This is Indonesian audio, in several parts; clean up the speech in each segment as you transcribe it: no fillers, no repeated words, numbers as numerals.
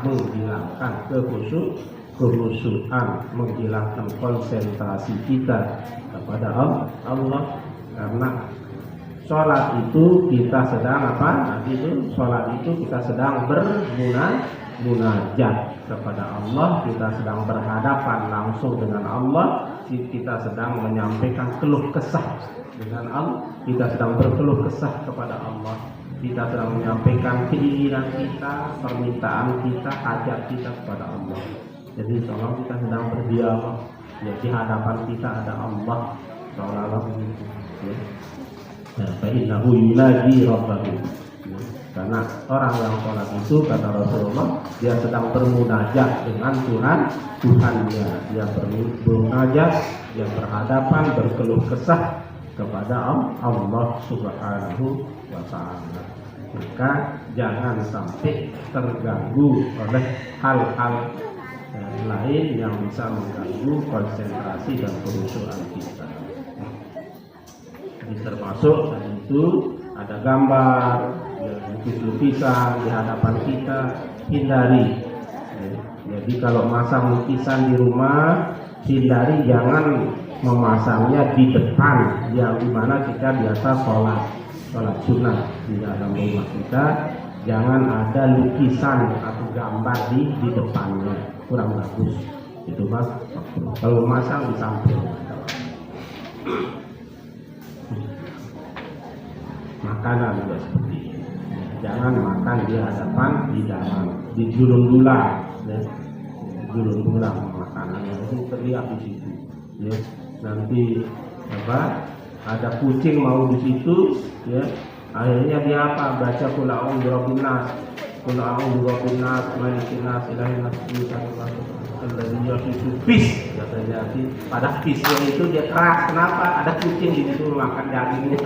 menghilangkan kekhusyuan, menghilangkan konsentrasi kita kepada Allah. Karena sholat itu kita sedang apa? Nanti itu sholat itu kita sedang bermunajat kepada Allah, kita sedang berhadapan langsung dengan Allah, kita sedang menyampaikan keluh kesah dengan Allah, kita sedang berkeluh kesah kepada Allah, kita sedang menyampaikan keinginan kita, permintaan kita, hajat kita kepada Allah. Jadi seolah kita sedang berdialog, ya, di hadapan kita ada Allah, seolah-olah begitu. Ya. Fa'innahu yunaji rabbahu. Karena orang yang sholat itu, kata Rasulullah, dia sedang bermunajat dengan Tuhannya. Dia bermunajat, dia berhadapan, berkeluh kesah kepada Allah Subhanahu wa ta'ala. Maka jangan sampai terganggu oleh hal-hal lain yang bisa mengganggu konsentrasi dan kekhusyuan kita. Jadi termasuk tadi itu ada gambar, lukis-lukisan di hadapan kita, hindari. Jadi kalau masang lukisan di rumah, hindari, jangan memasangnya di depan yang dimana kita biasa sholat sunnah di dalam rumah kita. Jangan ada lukisan atau gambar di depannya, kurang bagus. Itu mas, kalau masang di samping. Makanan juga seperti ini. Jangan makan di hadapan, di dalam, di julung-dulang, ya. Julung-dulang makanan yang itu terlihat di situ. Ya. Nanti apa? Ada kucing mau di situ, ya. Akhirnya dia apa? Baca qul a'udzu birabbin nas, qul a'udzu birabbin nas, malikin nas, ilahin nas, pis katanya. Pada pisnya itu dia keras. Kenapa? Ada kucing di situ makan dagingnya.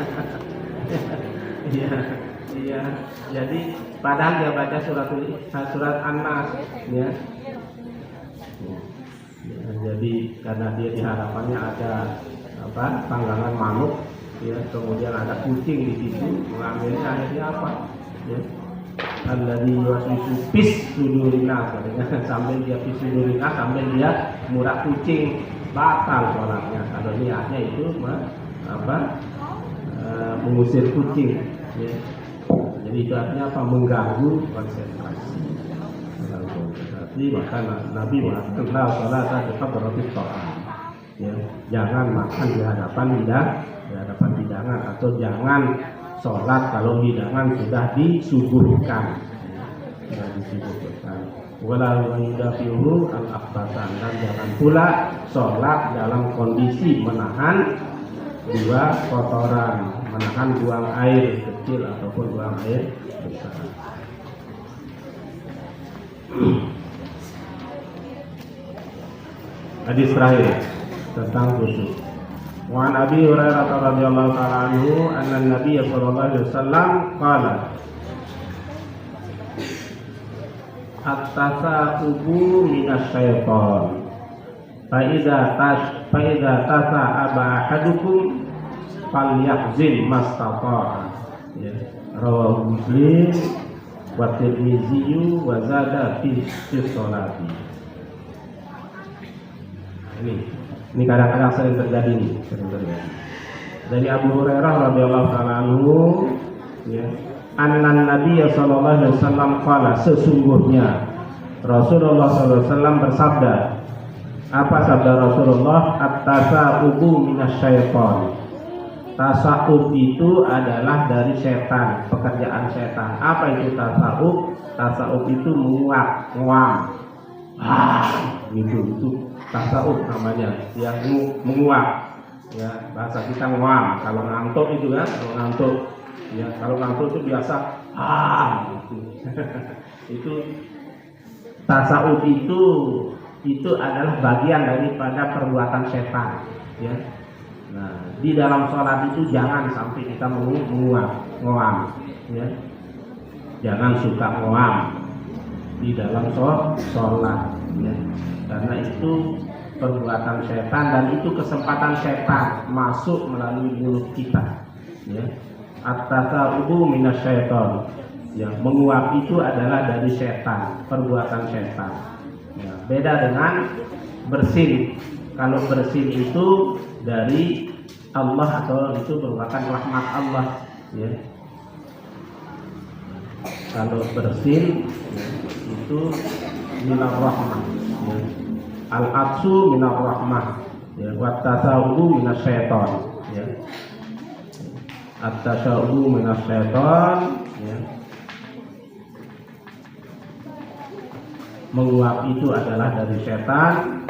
Iya. Jadi padahal dia baca surat An-Nas, ya. Jadi karena dia di hadapannya ada apa? Panggangan manuk, ya. Kemudian ada kucing di situ, mengambilnya akhirnya apa? Ya. Alladzi yuwaswisu fis sudurinas, katanya. Sambil dia fis sudurinas, sambil dia murah kucing, batal sholatnya. Kalau niatnya itu apa? Mengusir kucing, ya. Jadi itu artinya apa? Mengganggu konsentrasi. Maka Nabi mengatakan la sholata li hadratis ta'am. Ya, jangan makan di hadapan hidangan, atau jangan sholat kalau hidangan sudah disuguhkan. Sudah disuguhkan. Wala yudafihu al-akhbatan, dan jangan pula sholat dalam kondisi menahan dua kotoran, menahan buang air kecil ataupun buang air besar. Hadis terakhir tentang khusyuk. Wa an Abi Hurairah radhiyallahu ta'ala anhu anna Nabiy sallallahu alaihi wasallam qala at-tasa'ubu minasyaiton. Fa'idha tasa'aba ahadukum falyahzin mastata'a. Ya. Rawahu Muslim wa Tirmidzi wa zada fi sholati. Ini kadang-kadang sering terjadi nih, Dari Abu Hurairah radhiyallahu ta'ala anhu, ya, annan Nabiy sallallahu alaihi wasallam qala, sesungguhnya Rasulullah sallallahu alaihi wasallam bersabda. Apa sabda Rasulullah? At-tasa'ubu minasyaiton. Tasa'ub itu adalah dari setan, pekerjaan setan. Apa itu tasa'ub? Tasa'ub itu menguap, nguam. Itu tasa'ub namanya, yang menguap. Ya, bahasa kita nguam. Kalau ngantuk itu kan, kalau ngantuk itu biasa gitu. Itu tasa'ub itu adalah bagian daripada perbuatan setan, ya. Nah, di dalam sholat itu jangan sampai kita ngoam, ya. Jangan suka ngoam di dalam sholat, ya. Karena itu perbuatan setan dan itu kesempatan setan masuk melalui mulut kita, ya. At-tasa'ubu minasyaiton. Ya, menguap itu adalah dari setan, perbuatan setan. Ya, beda dengan bersin. Kalau bersin itu dari Allah atau itu merupakan rahmat Allah. Ya. Kalau bersin ya, itu minar rahmah. Ya. Al-atsu minar rahmah. Ya, wa tasawwu minas syaitan. Ya. At-tasawwu minas syaitan. Ya. Menguap itu adalah dari setan.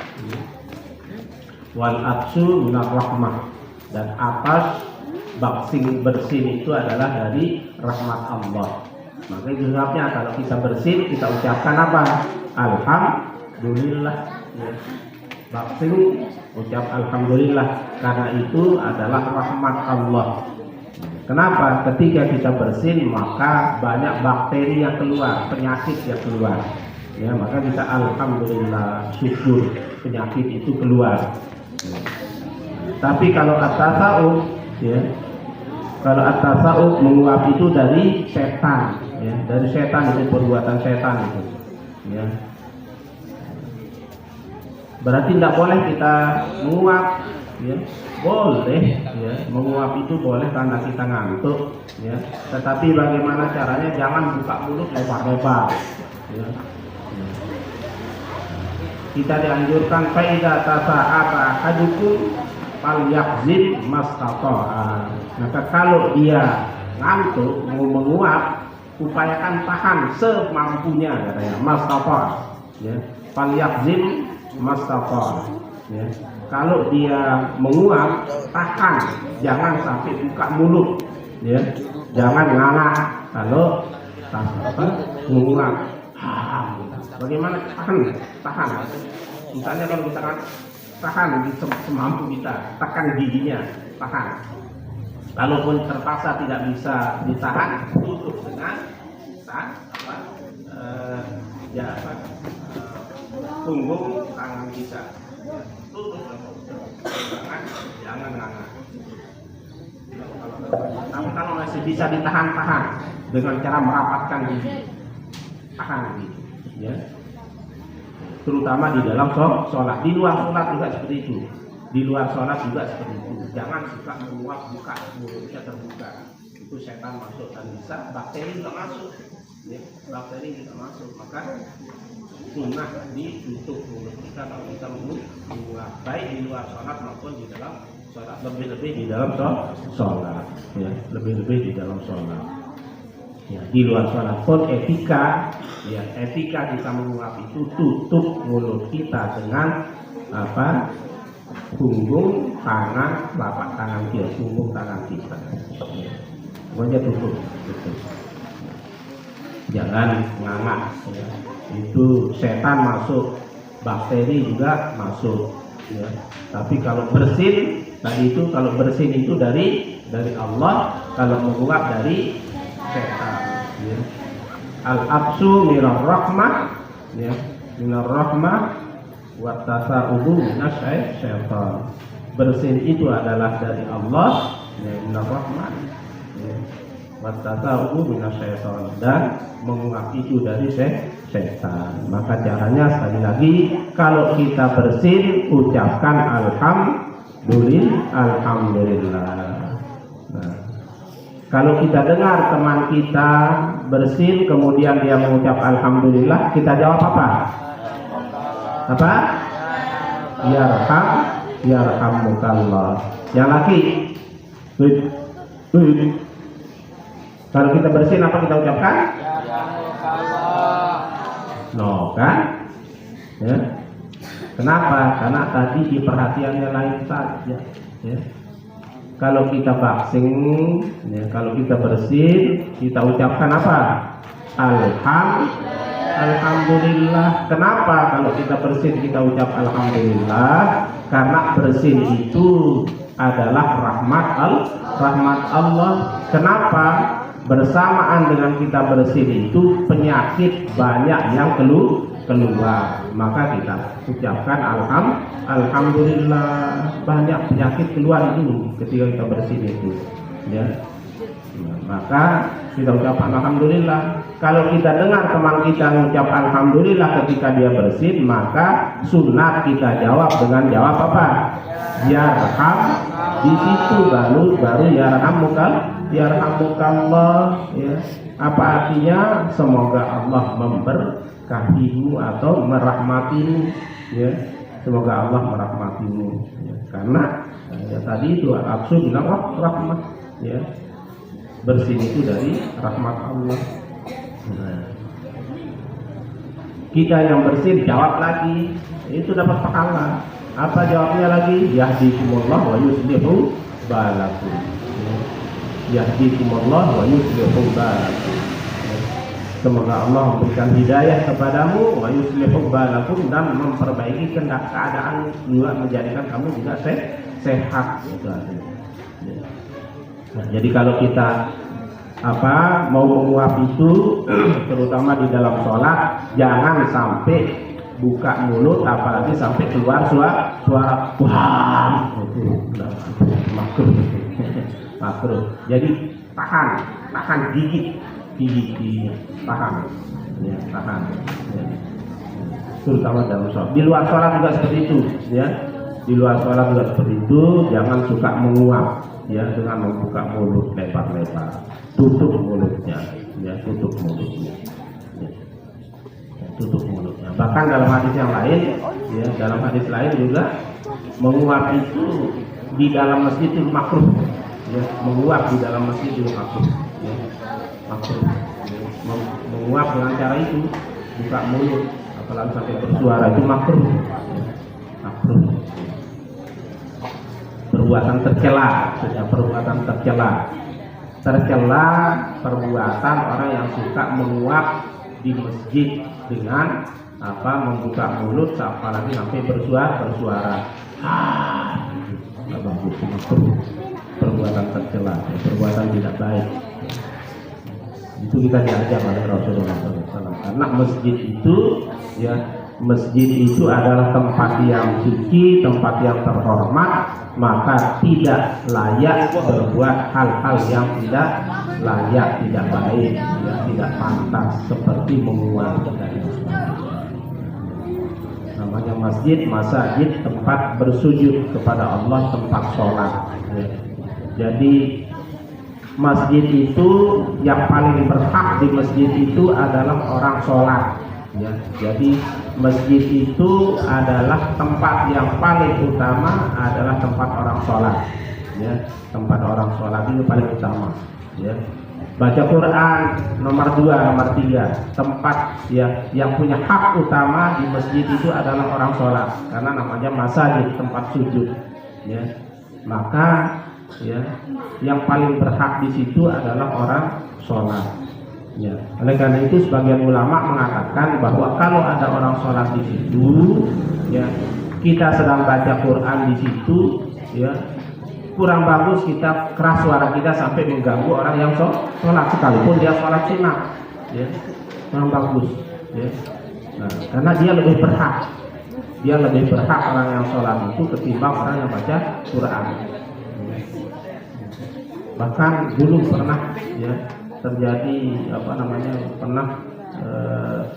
Wal atsu minar rahmah, dan atas bersin itu adalah dari rahmat Allah. Maka itu sebabnya kalau kita bersin kita ucapkan apa? Alhamdulillah. Ya. Baksin ucap alhamdulillah, karena itu adalah rahmat Allah. Kenapa? Ketika kita bersin maka banyak bakteri yang keluar, penyakit yang keluar. Ya, maka kita alhamdulillah, syukur penyakit itu keluar. Tapi kalau at-tasawuf, ya, kalau at-tasawuf menguap itu dari setan, ya, dari setan, itu perbuatan setan itu. Ya. Berarti tidak boleh kita menguap, ya. Boleh, ya, menguap itu boleh karena kita ngantuk, ya. Tetapi bagaimana caranya? Jangan buka mulut lebar-lebar, ya. Kita dianjurkan faida tasa'ata ahadukum falyakzib mastata'a. Maka kalau dia ngantuk mau menguap, upayakan tahan semampunya, katanya mastata'a. Ya, falyakzib mastata'a. Ya. Kalau dia menguap, tahan, jangan sampai buka mulut. Ya, jangan nganga kalau menguap. Bagaimana tahan? Misalnya kalau kita tahan semampu kita, tekan giginya, tahan. Kalaupun terpaksa tidak bisa ditahan, tutup dengan punggung tangan kita. Tutup, jangan nganga. Tapi kalau masih bisa ditahan dengan cara merapatkan gigi, tahan gitu. Ya, terutama di dalam sholat. Di luar sholat juga seperti itu. Di luar sholat juga seperti itu. Jangan suka menguap, buka mulutnya terbuka. Itu setan masuk dan bisa bakteri juga masuk. Ya, bakteri juga masuk. Maka sunnah ditutup mulut kita kalau kita menguap, baik di luar sholat maupun di dalam sholat. Lebih-lebih di dalam sholat. Ya, lebih-lebih di dalam sholat. Ya, di luar sholat pun etika, ya, etika kita menguap itu tutup mulut kita dengan apa? Punggung tangan, telapak tangan kita, punggung tangan kita. Ya. Pokoknya tutup. Jangan nganga. Ya. Itu setan masuk, bakteri juga masuk. Ya. Tapi kalau bersin tadi itu, kalau bersin itu dari Allah, kalau menguap dari setan. Ya. Al-absu minar rahmah, ya, minar rahmah wa tasa'ubu minas syaitan. Bersin itu adalah dari Allah, ya, minar rahmah, ya, wa tasa'ubu minas syaitan, dan menguap itu dari setan. Maka caranya sekali lagi, kalau kita bersin ucapkan alhamdulillah. Nah, kalau kita dengar teman kita bersin kemudian dia mengucap alhamdulillah, kita jawab apa? Apa? Yarhamukallah. Yang laki, kalau kita bersin apa kita ucapkan? No, kan? Ya. Kenapa? Karena tadi di perhatiannya lain saja. Ya. Kalau kita baksing, ya, kalau kita bersin, kita ucapkan apa? Alhamdulillah. Kenapa kalau kita bersin kita ucap alhamdulillah? Karena bersin itu adalah rahmat Allah. Kenapa? Bersamaan dengan kita bersin itu penyakit banyak yang keluar. Maka kita ucapkan alhamdulillah, banyak penyakit keluar itu ketika kita bersin itu, ya. Maka kita ucapkan alhamdulillah. Kalau kita dengar teman kita mengucap alhamdulillah ketika dia bersin, maka sunat kita jawab dengan jawab apa? Yarham. Di situ baru yarhamukallah, ya. Apa artinya? Semoga Allah memberkahimu atau merahmatimu, ya. Semoga Allah merahmatimu, ya. Karena ya, tadi itu Al-Aqsa bilang rahmat, ya. Bersin itu dari rahmat Allah. Nah, kita yang bersin jawab lagi, itu dapat pahala. Apa jawabnya lagi? Yahdikumullah wa yuslihu balakum. Yahdikumullah wa yuslihu balakum. Semoga Allah memberikan hidayah kepadamu, wa yuslihu balakum, dan memperbaiki keadaan juga, menjadikan kamu juga sehat. Nah, jadi kalau kita mau menguap itu, terutama di dalam sholat, jangan sampai buka mulut, apalagi sampai keluar suara wah, itu makruh. Jadi tahan gigit tahan, ya, tahan, ya. Terutama dalam sholat. Di luar sholat juga seperti itu, ya. Di luar sholat juga seperti itu, jangan suka menguap, ya, dengan membuka mulut lebar-lebar. Tutup mulutnya, ya, tutup mulutnya, ya. Tutup mulutnya. Bahkan dalam hadis yang lain, ya, dalam hadis lain juga menguap itu di dalam masjid itu makruh, ya. Menguap di dalam masjid itu makruh, ya. Makruh. Menguap dengan cara itu, buka mulut, apalagi sampai bersuara, itu makruh, ya. Makruh. Perbuatan tercela, tercela perbuatan orang yang suka menguap di masjid dengan membuka mulut, apalagi sampai bersuara. Perbuatan tercela, perbuatan tidak baik. Itu kita diajar oleh Rasulullah SAW. Karena masjid itu, ya, masjid itu adalah tempat yang suci, tempat yang terhormat, maka tidak layak berbuat hal-hal yang tidak layak, tidak baik, ya, tidak pantas, seperti menguap dari masjid. Namanya masjid tempat bersujud kepada Allah, tempat sholat, ya. Jadi masjid itu yang paling berhak di masjid itu adalah orang sholat, ya. Jadi masjid itu adalah tempat yang paling utama, adalah tempat orang sholat, ya. Tempat orang sholat itu paling utama, ya. Baca Quran nomor 2, nomor 3, tempat, ya, yang punya hak utama di masjid itu adalah orang sholat, karena namanya masjid, tempat sujud, ya. Maka, ya, yang paling berhak di situ adalah orang sholat, ya. Oleh karena itu sebagian ulama mengatakan bahwa kalau ada orang sholat di situ, ya, kita sedang baca Quran di situ, ya, kurang bagus kita keras suara kita sampai mengganggu orang yang sholat, sekalipun dia sholat sunnah, ya, kurang bagus, ya. Nah, karena dia lebih berhak orang yang sholat itu ketimbang orang yang baca Quran. Bahkan dulu pernah, ya, terjadi pernah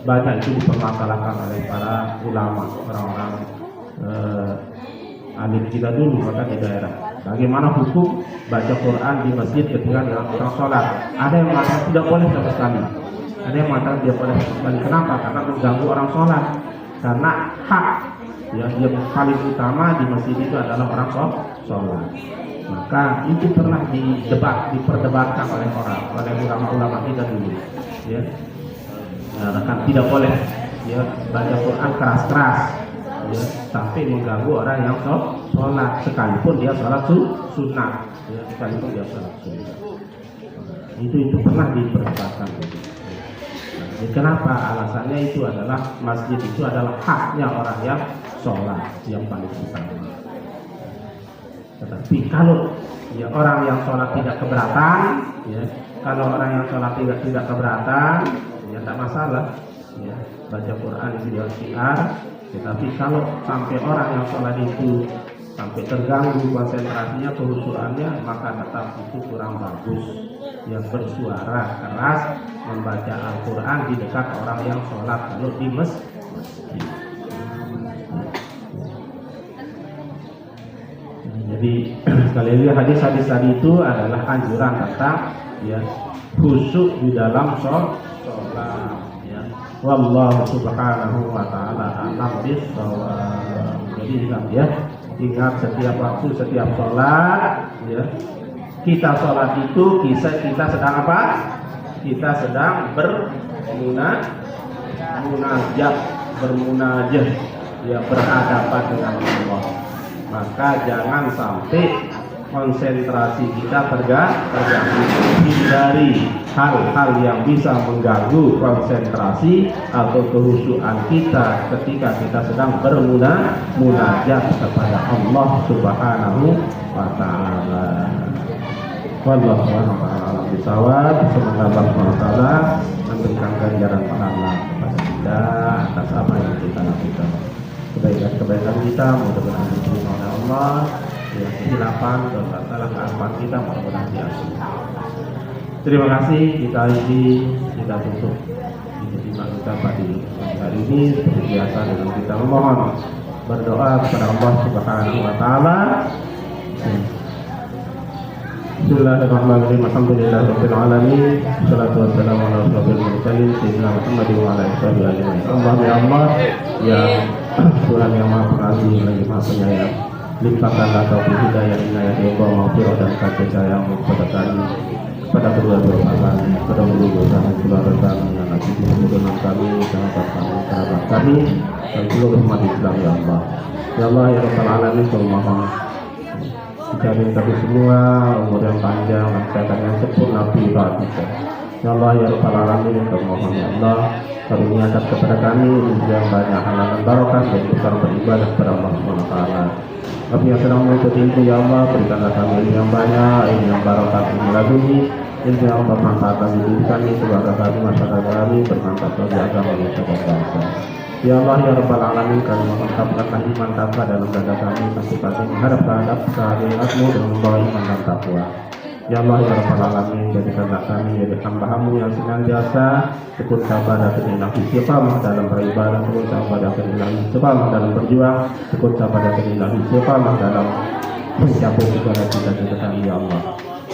baca itu dipermasalahkan oleh para ulama, orang-orang alim kita dulu, maka di daerah. Bagaimana hukum baca Quran di masjid ketika orang sholat? Ada yang mengatakan tidak boleh sama sekali. Ada yang mengatakan tidak boleh sama sekali. Kenapa? Karena mengganggu orang sholat. Karena hak, ya, yang paling utama di masjid itu adalah orang sholat. Maka itu pernah diperdebatkan oleh ulama-ulama kita dulu, ya. Nah, kan tidak boleh, ya, baca Quran keras-keras, ya, sampai mengganggu orang yang sholat, sekalipun dia sholat sunnah, ya, sekalipun dia sholat sunnah. Itu pernah diperdebatkan. Nah, kenapa? Alasannya itu adalah masjid itu adalah haknya orang yang sholat yang paling utama. Tetapi kalau, ya, orang yang sholat tidak keberatan, ya, kalau orang yang sholat tidak keberatan, ya, tak masalah, ya, baca Quran itu dia syiar. Tetapi kalau sampai orang yang sholat itu sampai terganggu konsentrasinya, kehusuannya, maka tetap itu kurang bagus, yang bersuara keras membaca Al-Quran di dekat orang yang sholat kalau di masjid. Jadi sekali lagi hadis-hadis tadi itu adalah anjuran tentang ya khusyuk di dalam sholat. Ya. Wallahu subhanahu wa ta'ala a'lam bishawab. Jadi ingat setiap waktu, setiap sholat, ya, kita sholat itu kita sedang apa? Kita sedang bermunajat, ya, berhadapan dengan Allah. Maka jangan sampai konsentrasi kita terganggu. Hindari hal-hal yang bisa mengganggu konsentrasi atau kehusuan kita ketika kita sedang bermunajat kepada Allah Subhanahu wa ta'ala. Wallahu a'lam bishawab. Semoga Allah SWT memberikan ganjaran pahala kepada kita atas apa yang kita lakukan. Kebaikan kita mudah-mudahan diterima oleh Allah. Ya, kesilapan dan salah kealpan kita mudah-mudahan diampuni. Terima kasih, kita tutup istimewa kita pada hari ini seperti biasa dengan kita memohon berdoa kepada Allah Subhanahu wa ta'ala. Bismillahirrahmanirrahim. Alhamdulillahirabbil alamin. Wassalatu wassalamu ala asyrofil mursalin sayyidina Muhammadin wa ala alihi ajmain. Allah ya Allah, ya Tuhan yang Maha Pengasih lagi Maha Penyayang, limpahkanlah taufik hidayah inayah ridha maghfirah dan kasih sayang kepada kami, kepada kedua-dua kami, kepada guru kami, keluarga kami, anak cucu keturunan kami, sahabat kami, kerabat kami, dan seluruh umat Islam ya Allah. Ya Allah ya Rabbal alamin, mohon dikabulkan kami semua umur yang panjang dan kesehatan yang sempurna fi ta'atika. Ya Allah ya Rabbal alamin, mohon ya Allah karuniakan kepada kami yang banyak halalan barokah dan besar beribadah kepada Allah Subhanahu wa taala. Kami yang sedang mengikuti ilmu ya Allah, berikanlah kami ilmu yang banyak, ilmu yang barokah, ilmu laduni, ilmu yang bermanfaat bagi diri kami, keluarga kami, masyarakat kami, bermanfaat bagi agama dan bangsa. Ya Allah ya Rabbal alamin, kami mengungkapkan iman takwa dalam dada kami, tentu kami menghadap kehadirat-Mu dengan membawa iman dan takwa. Ya Allah ya Rabbal alamin, jadikanlah kami jadi hamba-Mu yang senantiasa tekun sabar dan keinginan istiqamah dalam beribadah, tekun sabar dan keinginan istiqamah dalam berjuang, tekun sabar dan keinginan istiqamah dalam mencapai segala cita-cita kami ya Allah.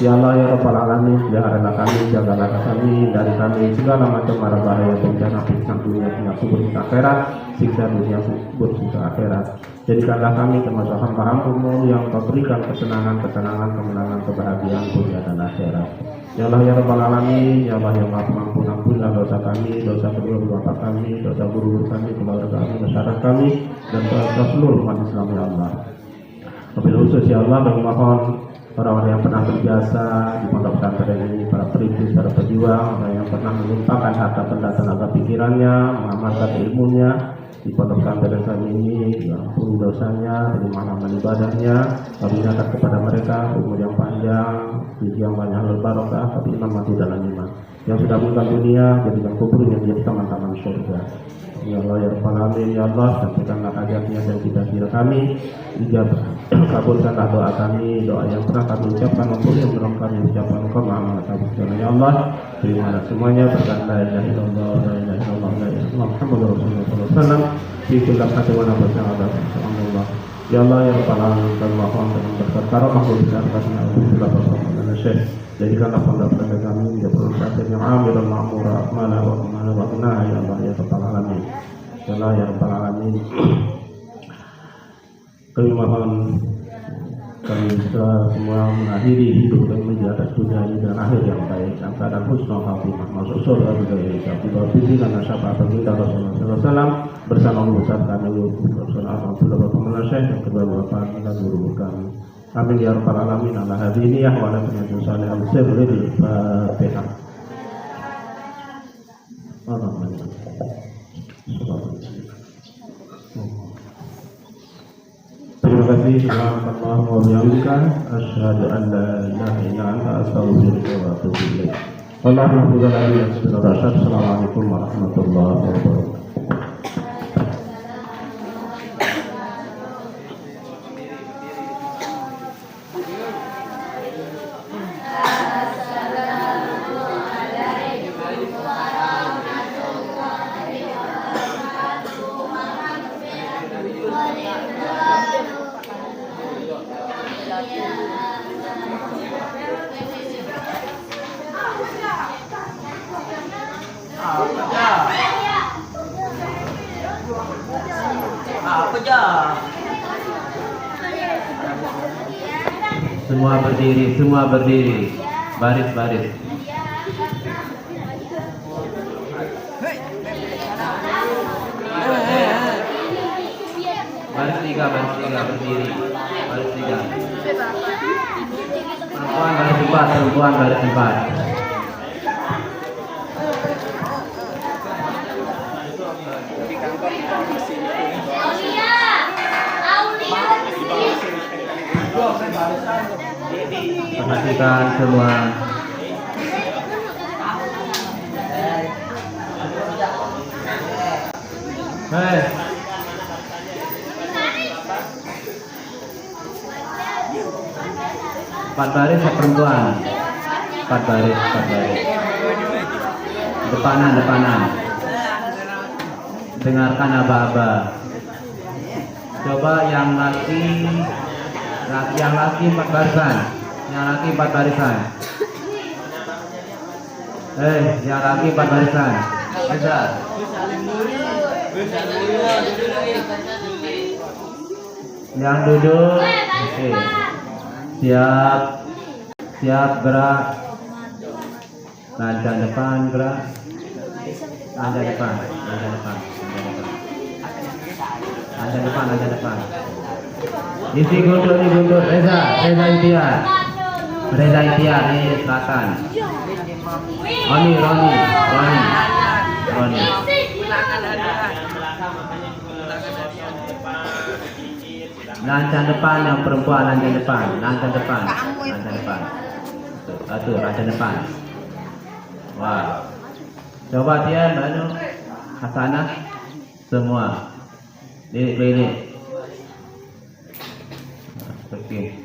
Ya Allah ya Rabbal alamin, peliharalah kami, jagalah kami dari kami segala macam mara bahaya, bencana, fitnah dunia, kubur siksa akhirat, siksa dunia, kubur siksa akhirat. Jadikanlah kami termasuk hamba-Mu yang Kau berikan kesenangan, kemenangan, kebahagiaan dunia dan akhirat. Ya Allah ya Rabbal alamin, ya Allah yang Maha Pengampun, ampunilah dosa kami, dosa kedua bapak kami, dosa guru kami, keluarga kami, masyarakat kami, dan dosa seluruh umat Islam ya Allah. Wabil khusus ya Allah, kami mohon orang-orang yang pernah berjasa di pondok pesantren ini, para perintis, para pejuang, orang yang pernah menumpahkan harta benda tenaga pikirannya, mengamalkan ilmunya di pondok pesantren kami ini, diampuni dosanya, terima amal ibadahnya, kami nyatakan kepada mereka umur yang panjang, rezeki yang banyak, halal barokah, tapi iman mati dalam iman. Yang sudah meninggal dunia, jadikan kuburnya menjadi taman-taman surga. Ya Allah ya Rabbal alamin, ya Allah sampaikanlah hajatnya dan cita-cita kami, ijabah kabulkanlah doa kami, doa yang pernah kami ucapkan maupun yang belum kami ucapkan. Engkau Maha mengetahui ya Allah. Terimalah semuanya berkat la ilaha illallah, la ilaha illallah, la ilaha illallah Muhammadur Rasulullah sallallahu alaihi wasallam fi kulli lafzatin wa nafasin ada insyaallah. Ya Allah ya Rabbal alamin, kami mohon dengan berkat karamah besar karena Allah Subhanahu wa taala. Jadikanlah pondok pesantren kami menjadi pondok pesantren yang amiran ma'mura akmala wa amana wa qina ya Allah ya Rabbal alamin. Ya Allah ya Rabbal alamin. Kami mohon kami semua mengakhiri hidup kami di atas dunia ini dengan akhir yang baik, dalam keadaan husnul khatimah, masuk surga juga ya Allah. Pimpinan syafaat baginda Rasulullah sallallahu alaihi wasallam bersama Ustaz kami Rasulullah Abdullah Bapak Syekh dan kedua bapak dan guru kami. Amin ya Rabbal alamin. Ala hadiniyah wa ala kunyatin salih al-sir lil Fatihah. Terima kasih. Subhanallah wa bihamdika asyhadu an la ilaha illa anta astaghfiruka wa atubu ilaik. Wallahu a'lam bishawab. Assalamualaikum warahmatullahi wabarakatuh. Assalamualaikum Semua berdiri. Baris. Baris tiga berdiri. Baris tiga. Perempuan baris empat. Perhatikan semua. Hei. Empat baris perempuan. Empat baris. Depanan. Dengarkan aba-aba. Coba yang laki empat barisan. Yang laki empat barisan. Yang laki empat barisan. Bisa. Yang duduk. Oke. Siap gerak. Lancar depan gerak. Lancar depan. Isi guntur. Reza Itiar ini selatan. Roni. Lancar depan yang perempuan, lancar depan. Satu, lancar depan. Wah. Coba dia baru Hasanah semua. Lirik. Seperti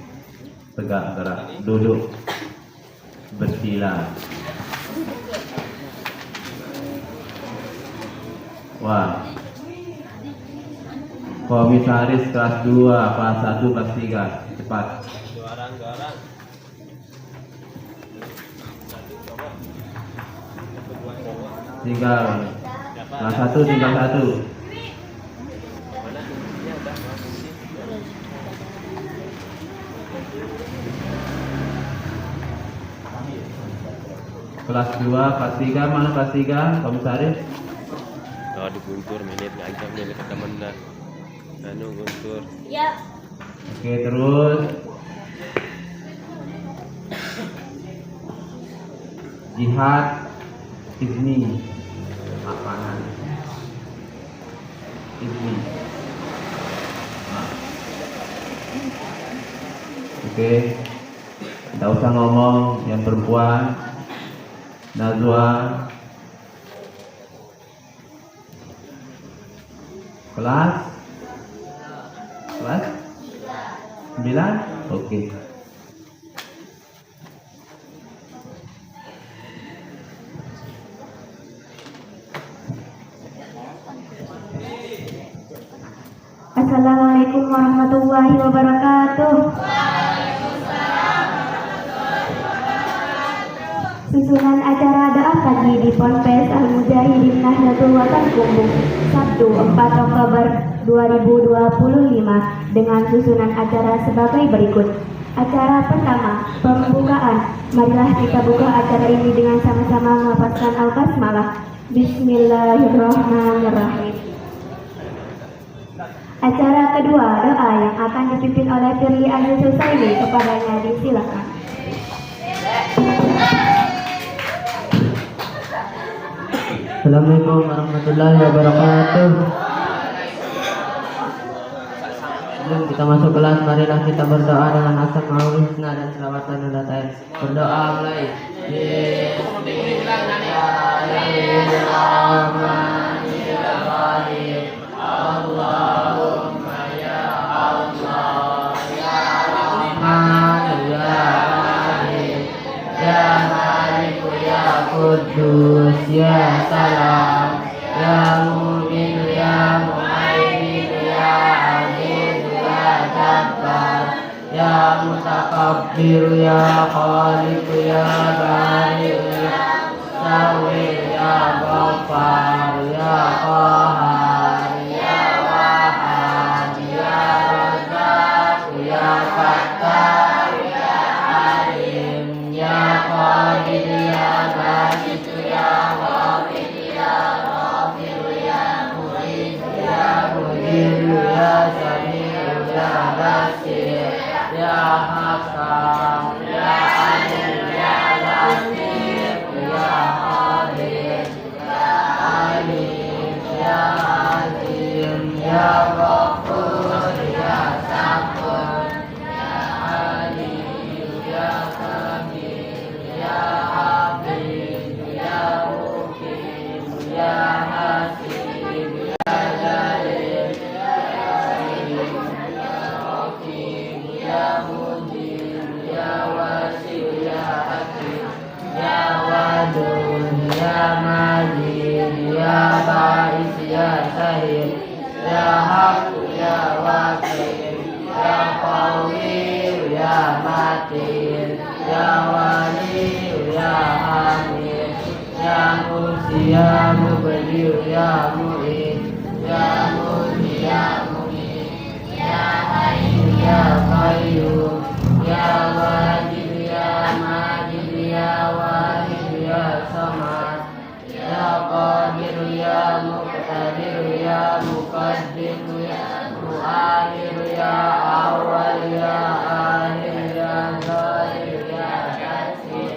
tegak gerak, duduk, bersila. Wah. Komisaris kelas 2, kelas 1, kelas 3. Cepat. Tinggal kelas 1 tinggal 1. Kelas 2, kelas 3, mana kelas 3? Komisaris? Di Guntur menit ngajak nih ke temen dah. Guntur. Ya. Oke, terus Jihad Izni Lapangan Izni. Oke, tidak usah ngomong. Yang perempuan Najwa. Kelas 9. Oke. Assalamualaikum warahmatullahi wabarakatuh. Susunan acara doa pagi di Ponpes Al-Mujahidin Nahdlatul Watan Kumbung, Sabtu 4 Oktober 2025 dengan susunan acara sebagai berikut. Acara pertama, pembukaan. Marilah kita buka acara ini dengan sama-sama melafazkan Al-Basmalah. Bismillahirrahmanirrahim. Acara kedua, doa yang akan dipimpin oleh Firly Aziz Husaini. Kepadanya disilakan. Assalamualaikum warahmatullahi wabarakatuh. Sebelum kita masuk kelas, marilah kita berdoa dengan asmaul husna dan selawat dan nadatain. Berdoa mulai. Bismillahirrahmanirrahim. Allahumma ya Allah ya Rahman ya Rahim ya Malik ya Qudus ya Salam ya Mu'min ya Mu'aymin ya Aziz ya Jabbar ya Mutakabbir ya Khaliq ya Bari ya Sawir ya Ghaffar ya Qahar ya Wahhab Syahid, Ya Haqqu Ya Wakil, Ya Qawiyu Ya Matin, Ya Waliyu Ya Hamid, Ya Muhsi Ya Mubdi'u Ya Mu'id, Ya Muhyi Ya Mu'id, Ya Hayyu Ya Qayyum, Ya Wajid Ya Majid, Ya Wahid Ya Samad, Ya Qadir Ya Muqtadir, Ya Muqaddim Ya Mu'akhir, Ya Awal Ya Akhir, Ya Zahir Ya Basir,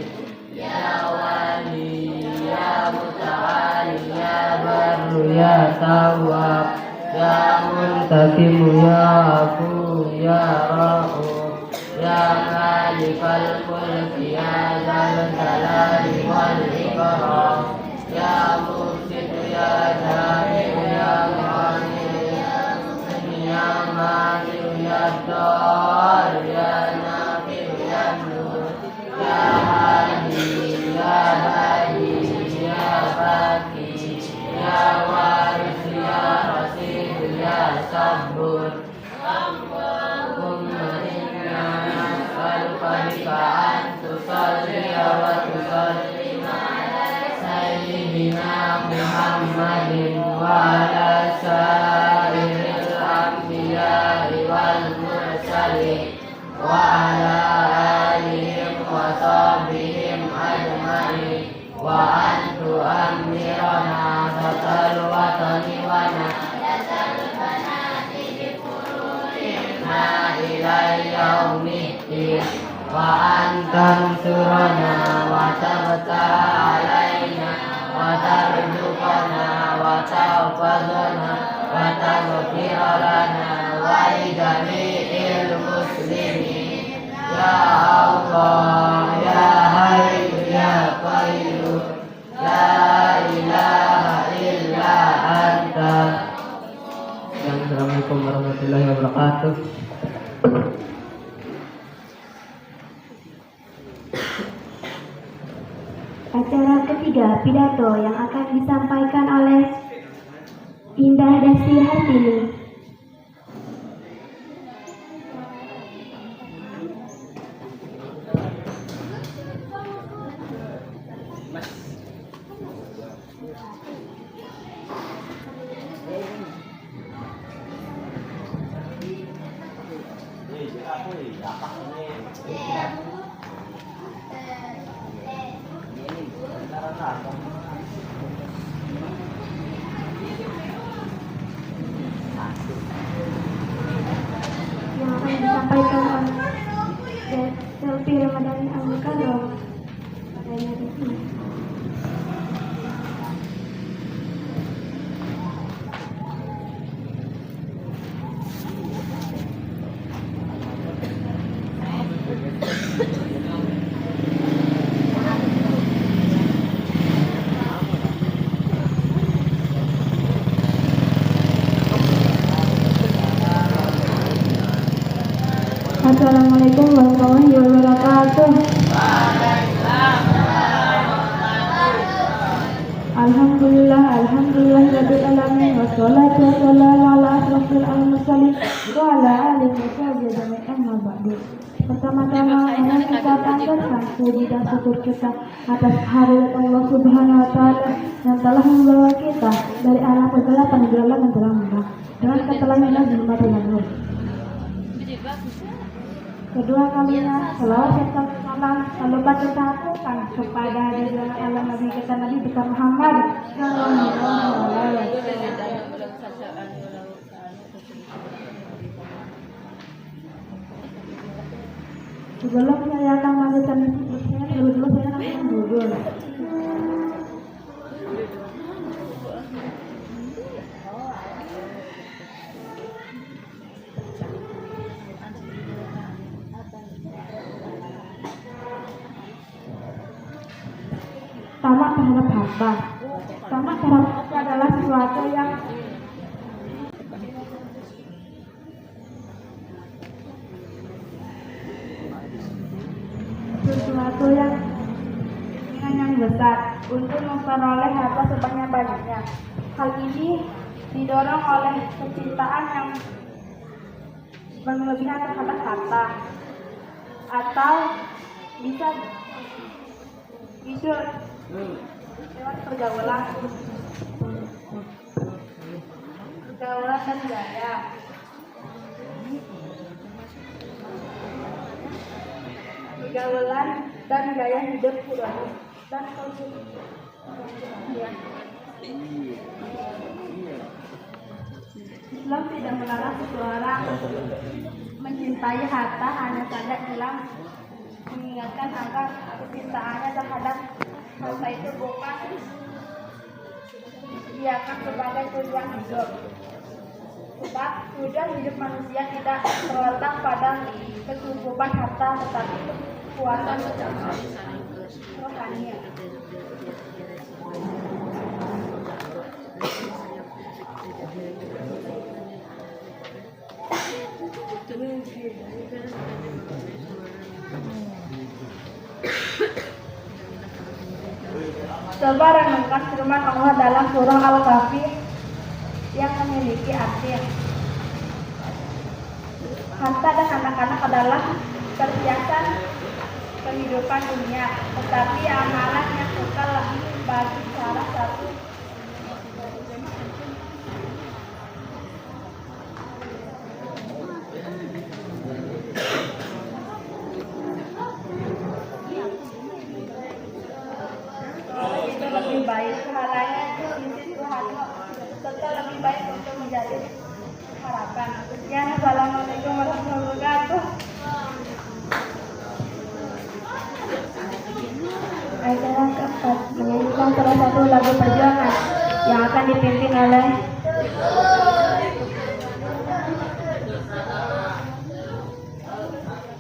Ya Wali Ya Muta'ali, Ya Barru Ya Tawwab, Ya Muntakim Ya Afu Ya Ra'uf, Ya Malikal Mulk Ya Dzal Jalali wal Ikram, Ya Mufsid Ya Jami' Ya Ghani Ya Mani Ya Dar Ya Nafi Ya Nur, Ya Hadi Ya Badi Ya Baki, Ya Waris Ya Rasid Ya Sabur. Allahumma inna nas'aluka bika an tusalli wa tusallim ala sayyidina Muhammadin wa ala sairil anbiya'i wal mursalin wa ala alihim wa sahbihim ajma'in, wa an tu'ammirana batal watani wa ilai yaumiddin, wa antan surana wa tabta alaina wa tarzuqana wa tawfadana wa taghfir lana wa lidami'il muslimin. Ya Allah Ya Hayyu Ya Qayyum, La ilaha illa anta. Assalamualaikum warahmatullahi wabarakatuh. Acara ketiga, pidato yang akan disampaikan oleh Indah Dasti Hartini. Yang akan disampaikan oleh Selvi Ramadhani Al-Mukarram. Adanya di sini. Assalamualaikum warahmatullahi wabarakatuh. Alhamdulillah, alhamdulillah rabbil alamin, wassalatu wassalamu ala asrofil mursalin wa ala alihi wa sahbihi ajma'in, amma ba'du. Pertama-tama mohon kita panjatkan puji dan syukur kita atas hadirat Allah Subhanahu wa taala yang telah membawa kita dari alam kegelapan yang telah menang dengan keteladanan zulmat dan nur. Kedua kalinya selawat serta salam selalu kita aturkan kepada junjungan Allah Nabi kita Nabi besar Muhammad sallallahu alaihi wasallam. Sebelum saya akan melanjutkan diskusinya, dulu saya akan duduk. Tamak terhadap harta. Tamak terhadap harta adalah sesuatu yang besar untuk memperoleh harta sebanyak-banyaknya. Hal ini didorong oleh kecintaan yang berlebihan terhadap harta, atau bisa lewat pergaulan dan gaya. Pergaulan dan gaya hidup hedoni dan konsumsi. Islam tidak melarang seseorang mencintai harta, hanya saja Islam mengingatkan agar kecintaannya terhadap harta itu bukan diakan sebagai tujuan hidup. Sebab tujuan hidup manusia tidak terletak pada kecukupan harta, tetapi kepuasan rohani. Coba renungkan firman Allah dalam surah Al-Kahfi yang memiliki arti harta dan anak-anak adalah perhiasan kehidupan dunia, tetapi amalan yang kekal bagi salah satu itu lebih baik pahalanya itu di sisi Tuhan, serta lebih baik untuk menjadi harapan. Sekian, assalamualaikum warahmatullahi wabarakatuh. Acara keempat menyanyikan salah satu lagu perjuangan yang akan dipimpin oleh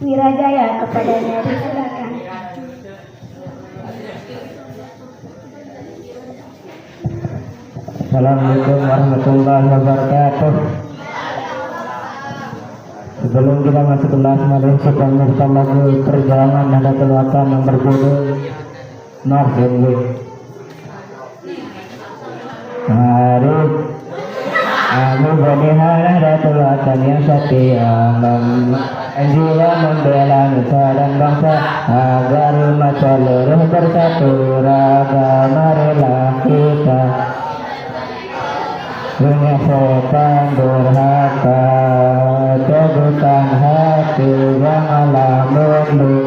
Wirajaya. Kepadanya disilakan. Assalamualaikum warahmatullahi wabarakatuh. Sebelum kita masuk kelas, mari kita menyanyikan lagu perjuangan Nahdlatul Ulama yang berjudul Northway. Mari aku berdihar Nahdlatul Ulama yang setia, jiwa membela nusa dan bangsa agar umat seluruh bersatu raga. Marilah kita punya setan durhaka, teguhkan hati, janganlah mundur.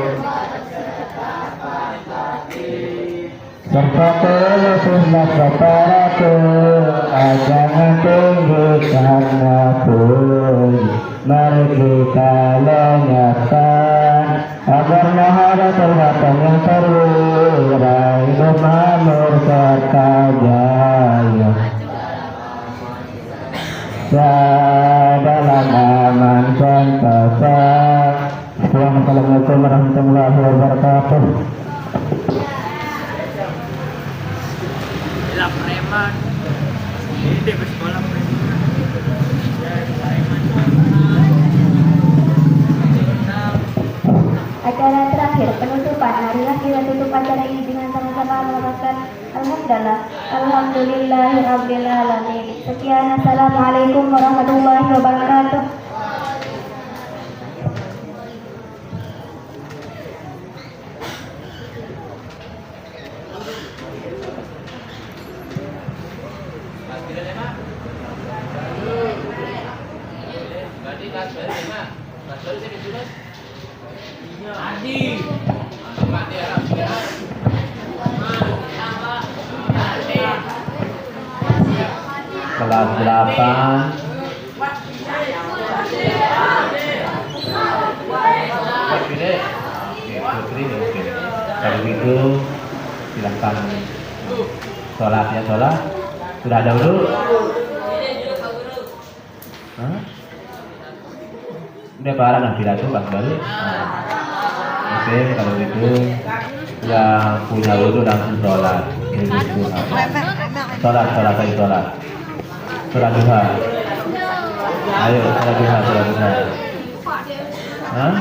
Bersatu lusuhlah separaku, jangan tinggikan pun. Mari kita lenyapkan agar Nahdlatul Ulama yang terurai, makmur serta jaya. Dalam aman sentosa. Assalamualaikum warahmatullahi wabarakatuh. Acara terakhir penutupan. Marilah kita tutup acara ini dengan sama-sama melafazkan Alhamdulillahirabbil alamin. Sekian, assalamualaikum warahmatullahi wabarakatuh. Kelas 8 Kalau gitu silahkan sholat ya. Sholat sudah ada dulu. Udah barang nanti tuh pas balik. Oke, kalau gitu yang punya wudhu langsung sholat. Sholat duha. Ayo sholat duha. Hah?